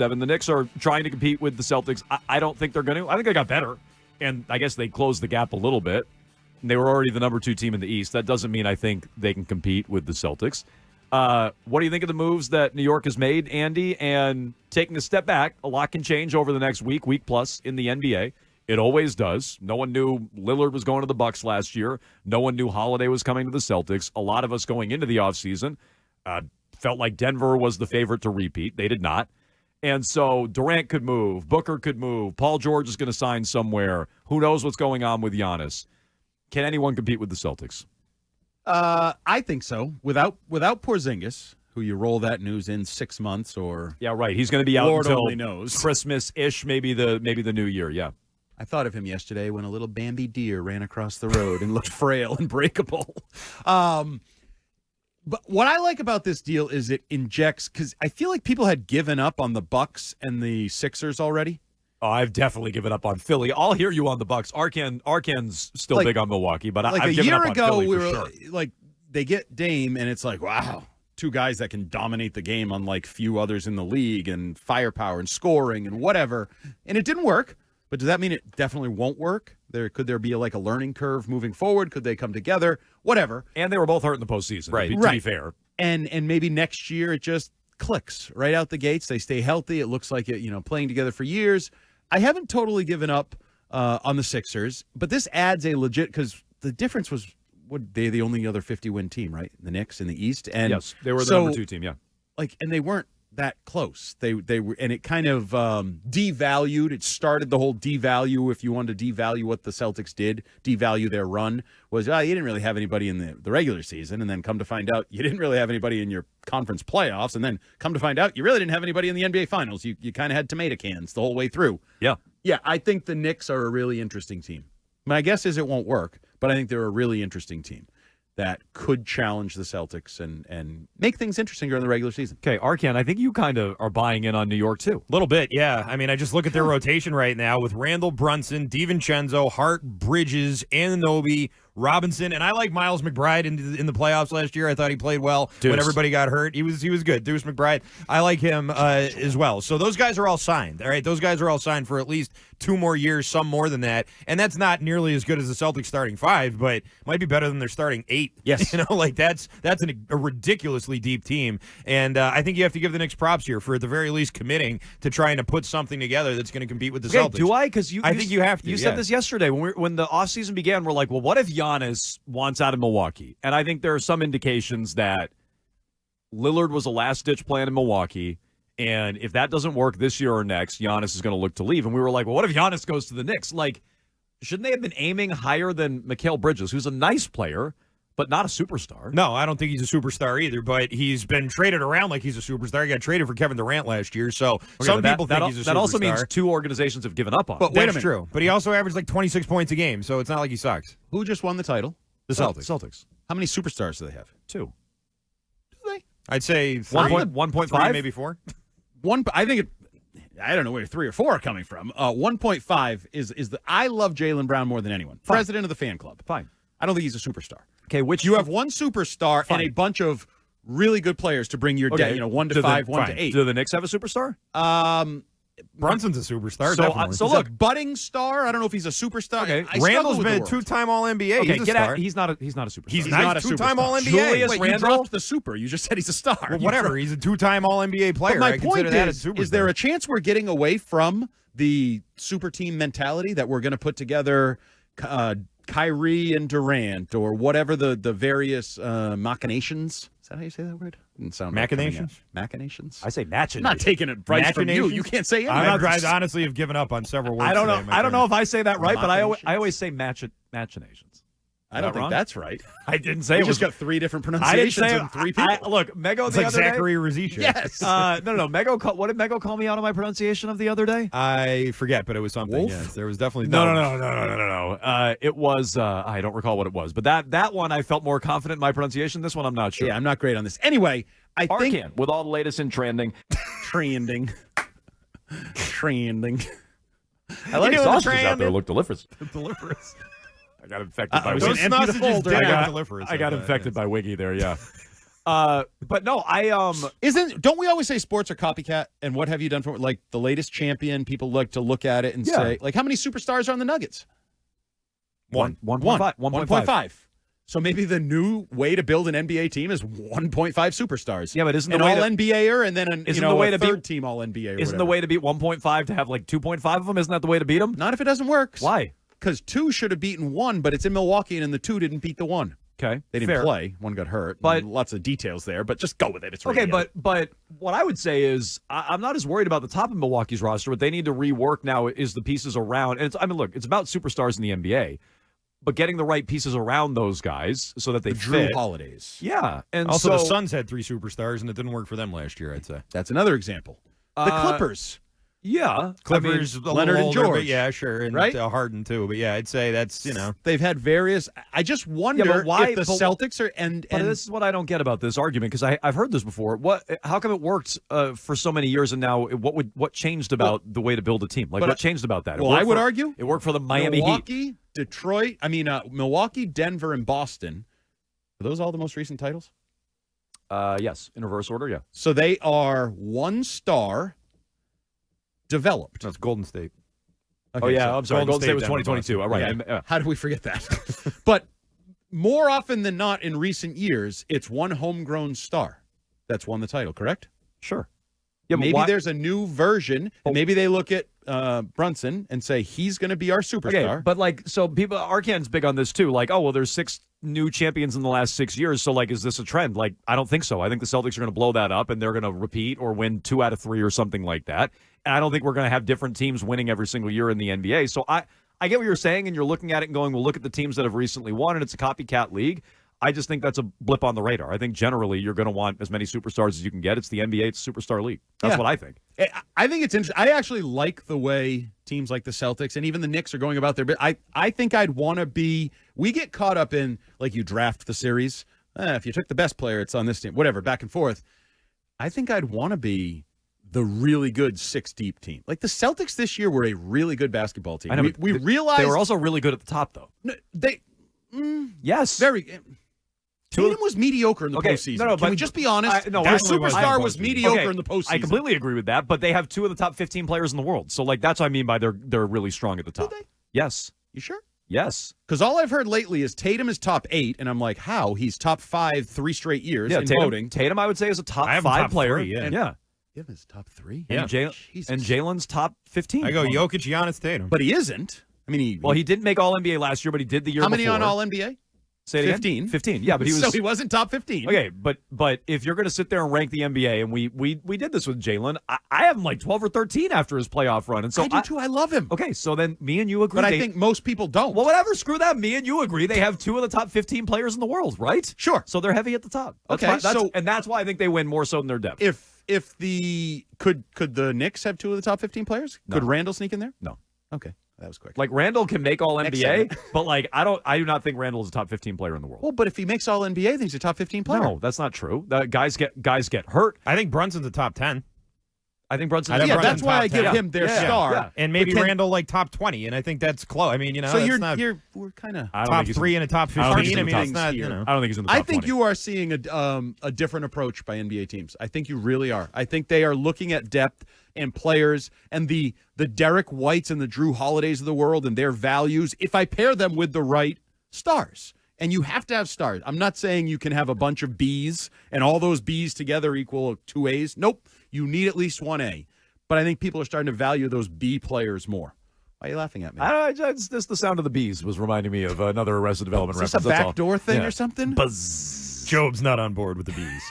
Devin, the Knicks are trying to compete with the Celtics. I don't think they're going to. I think they got better, and I guess they closed the gap a little bit. They were already the number 2 team in the East. That doesn't mean I think they can compete with the Celtics. What do you think of the moves that New York has made, Andy? And taking a step back, a lot can change over the next week plus in the NBA. It always does. No one knew Lillard was going to the Bucks last year. No one knew Holiday was coming to the Celtics. A lot of us going into the offseason felt like Denver was the favorite to repeat. They did not. And so Durant could move. Booker could move. Paul George is going to sign somewhere. Who knows what's going on with Giannis? Can anyone compete with the Celtics? I think so. Without Porzingis, who you roll that news in 6 months or yeah, right. He's going to be out Lord until only knows. Christmas-ish, maybe the New Year. Yeah. I thought of him yesterday when a little Bambi deer ran across the road and looked frail and breakable. But what I like about this deal is it injects, because I feel like people had given up on the Bucks and the Sixers already. Oh, I've definitely given up on Philly. I'll hear you on the Bucks. Arkan's still big on Milwaukee, but like I've given up on Philly we for were sure. like, they get Dame, and it's like, wow, 2 guys that can dominate the game unlike few others in the league, and firepower and scoring and whatever. And it didn't work. But does that mean it definitely won't work? Could there be a learning curve moving forward? Could they come together? Whatever. And they were both hurt in the postseason, right? To be fair. And maybe next year it just clicks right out the gates. They stay healthy. It looks like it. Playing together for years. I haven't totally given up on the Sixers, but this adds a legit, because the difference was they're the only other 50-win team, right? The Knicks in the East, and yes, they were the number 2 team. Yeah, and they weren't that close. They were, and it kind of devalued. It started the whole devalue. If you wanted to devalue what the Celtics did, devalue their run, was you didn't really have anybody in the regular season, and then come to find out you didn't really have anybody in your conference playoffs, and then come to find out you really didn't have anybody in the NBA Finals. You kind of had tomato cans the whole way through. Yeah. I think the Knicks are a really interesting team. My guess is it won't work, but I think they're a really interesting team that could challenge the Celtics and make things interesting during the regular season. Okay, Arkan, I think you kind of are buying in on New York, too. A little bit, yeah. I mean, I just look at their rotation right now with Randall Brunson, DiVincenzo, Hart, Bridges, Anunoby, Robinson, and I like Miles McBride in the playoffs last year. I thought he played well when everybody got hurt. He was good. Deuce McBride, I like him as well. So those guys are all signed. All right, those guys are all signed for at least 2 more years, some more than that. And that's not nearly as good as the Celtics starting 5, but might be better than their starting 8. Yes, that's a ridiculously deep team. And I think you have to give the Knicks props here for at the very least committing to trying to put something together that's going to compete with the Celtics. Do I? Because I think you have to. You said this yesterday when the offseason began. We're like, well, what if Giannis wants out of Milwaukee? And I think there are some indications that Lillard was a last-ditch plan in Milwaukee, and if that doesn't work this year or next, Giannis is going to look to leave. And we were like, well, what if Giannis goes to the Knicks? Like, shouldn't they have been aiming higher than Mikal Bridges, who's a nice player, but not a superstar? No, I don't think he's a superstar either, but he's been traded around like he's a superstar. He got traded for Kevin Durant last year, so some people think he's a superstar. That also means 2 organizations have given up on him. But wait a minute. That's true. But he also averaged like 26 points a game, so it's not like he sucks. Who just won the title? The Celtics. Celtics. How many superstars do they have? 2. Do they? I'd say 1.5, 3, maybe 4. I think I don't know where 3 or 4 are coming from. 1.5 is the. I love Jaylen Brown more than anyone. Fine. President of the fan club. Fine. I don't think he's a superstar. Okay, You have one superstar and a bunch of really good players to bring your 1 to 5, 1 to 8. Do the Knicks have a superstar? Brunson's a superstar. So, definitely. So look, budding star. I don't know if he's a superstar. Okay. Randall's been a 2-time All-NBA. Okay, he's a star. He's not a superstar. He's not not a a 2-time superstar. All-NBA. Julius Wait, Randle? you dropped the super. You just said he's a star. Well, whatever. He's a 2-time All-NBA player. But my I point consider that a superstar. is there a chance we're getting away from the super team mentality that we're going to put together Kyrie and Durant or whatever the various machinations? Is that how you say that word? Didn't sound right Machinations? Machinations? I say machinations. I'm not taking it right from you. You can't say anything. I honestly have given up on several words. I don't know. today, I don't know if I say that right, but I Machinations? always say machinations. I don't think wrong? that's right. I didn't say You it was. just got 3 different I didn't pronunciations say and 3 people. Look, Mego It's the like other Zachary Razisha. Yes. day. No. Mego. What did Mego call me out on my pronunciation of the other day? I forget, but it was something. Wolf? Yes, there was definitely No. It was. I don't recall what it was, but that one I felt more confident in my pronunciation. This one I'm not sure. Yeah, I'm not great on this. Anyway, I think Arkan, with all the latest in trending. trending. I like doing sausages the out there. trending? Look delicious. Delivers. I got infected by was Wiggy. an empty the folder. I got infected by Wiggy there. Yeah. But no, Don't we always say sports are copycat? And what have you done for like the latest champion? People like to look at it and say, like, how many superstars are on the Nuggets? 1.5. So maybe the new way to build an NBA team is 1.5 superstars. Yeah, but isn't an the way all-NBAer and then a third-team all-NBA? Isn't the way to beat 1.5 to have like 2.5 of them? Isn't that the way to beat them? Not if it doesn't work. Why? Because 2 should have beaten 1, but it's in Milwaukee, and the 2 didn't beat the 1. Okay, they didn't play. 1 got hurt. But lots of details there. But just go with it. It's okay. But what I would say is I'm not as worried about the top of Milwaukee's roster. What they need to rework now is the pieces around. And look, it's about superstars in the NBA, but getting the right pieces around those guys so that they Drew fit. Holidays. Yeah, and also the Suns had 3 superstars, and it didn't work for them last year. I'd say that's another example. The Clippers. Yeah, Clippers, Leonard and older, George. but yeah, sure, and right? Harden too. But yeah, I'd say that's they've had various. I just wonder if the Celtics are and this is what I don't get about this argument because I've heard this before. How come it worked for so many years and now what changed about the way to build a team? Like what changed about that? Well, I would argue it worked for the Miami Heat, Detroit. Milwaukee, Denver, and Boston. Are those all the most recent titles? Yes, in reverse order. Yeah. So they are 1-star. Developed. That's Golden State. Okay, I'm sorry. Golden State was 2022. All right. Yeah. How did we forget that? But more often than not in recent years, it's one homegrown star that's won the title, correct? Sure. Yeah, maybe there's a new version, and maybe they look at Brunson and say he's going to be our superstar. Okay, but Arcan's big on this too. Like, there's 6 new champions in the last 6 years. So, is this a trend? Like, I don't think so. I think the Celtics are going to blow that up, and they're going to repeat or win 2 out of 3 or something like that. And I don't think we're going to have different teams winning every single year in the NBA. So I get what you're saying, and you're looking at it and going, well, look at the teams that have recently won, and it's a copycat league. I just think that's a blip on the radar. I think generally you're going to want as many superstars as you can get. It's the NBA. It's a superstar league. That's what I think. I think it's interesting. I actually like the way teams like the Celtics and even the Knicks are going about their bit. I think I'd want to be – we get caught up in, you draft the series. If you took the best player, it's on this team. Whatever, back and forth. I think I'd want to be the really good 6-deep team. Like the Celtics this year were a really good basketball team. I know, we realized – they were also really good at the top, though. No, yes. Very – Tatum was mediocre in the postseason. Can we just be honest? Their superstar was mediocre in the postseason. I completely agree with that, but they have 2 of the top 15 players in the world. So, that's what I mean by they're really strong at the top. Do they? Yes. You sure? Yes. Because all I've heard lately is Tatum is top 8, and I'm like, how? He's top 5 3 straight years in voting. Tatum, I would say, is a top 5 player. 3, yeah. You have his top 3? Yeah. And Jalen's top 15. I go Jokic, Giannis, Tatum. But he isn't. I mean, he didn't make All-NBA last year, but he did the year before. How many on All-NBA? Say it 15. Again? 15. Yeah, but he was. So he wasn't top 15. Okay, but if you're going to sit there and rank the NBA, and we did this with Jalen, I have him 12 or 13 after his playoff run, and so I do too. I love him. Okay, so then me and you agree. But I think most people don't. Well, whatever. Screw that. Me and you agree. They have 2 of the top 15 players in the world, right? Sure. So they're heavy at the top. And that's why I think they win more so than their depth. If the could the Knicks have 2 of the top 15 players? No. Could Randall sneak in there? No. Okay. That was quick. Randall can make All NBA, but I do not think Randall is a top 15 player in the world. Well, but if he makes All NBA, then he's a top 15 player. No, that's not true. Guys get hurt. I think Brunson's a top 10. I think Brunson. That's why I give him their star. Yeah. And maybe Randall top 20, and I think that's close. I mean, so we're kind of top 3 and a top 15. I don't think he's in the top 20. I think you are seeing a different approach by NBA teams. I think you really are. I think they are looking at depth and players and the Derek Whites and the Drew Holidays of the world and their values. If I pair them with the right stars. And you have to have stars. I'm not saying you can have a bunch of Bs and all those Bs together equal 2 As. Nope. You need at least 1 A. But I think people are starting to value those B players more. Why are you laughing at me? It's just the sound of the bees was reminding me of another Arrested Development reference. Is this a backdoor thing or something? Buzz. Job's not on board with the bees.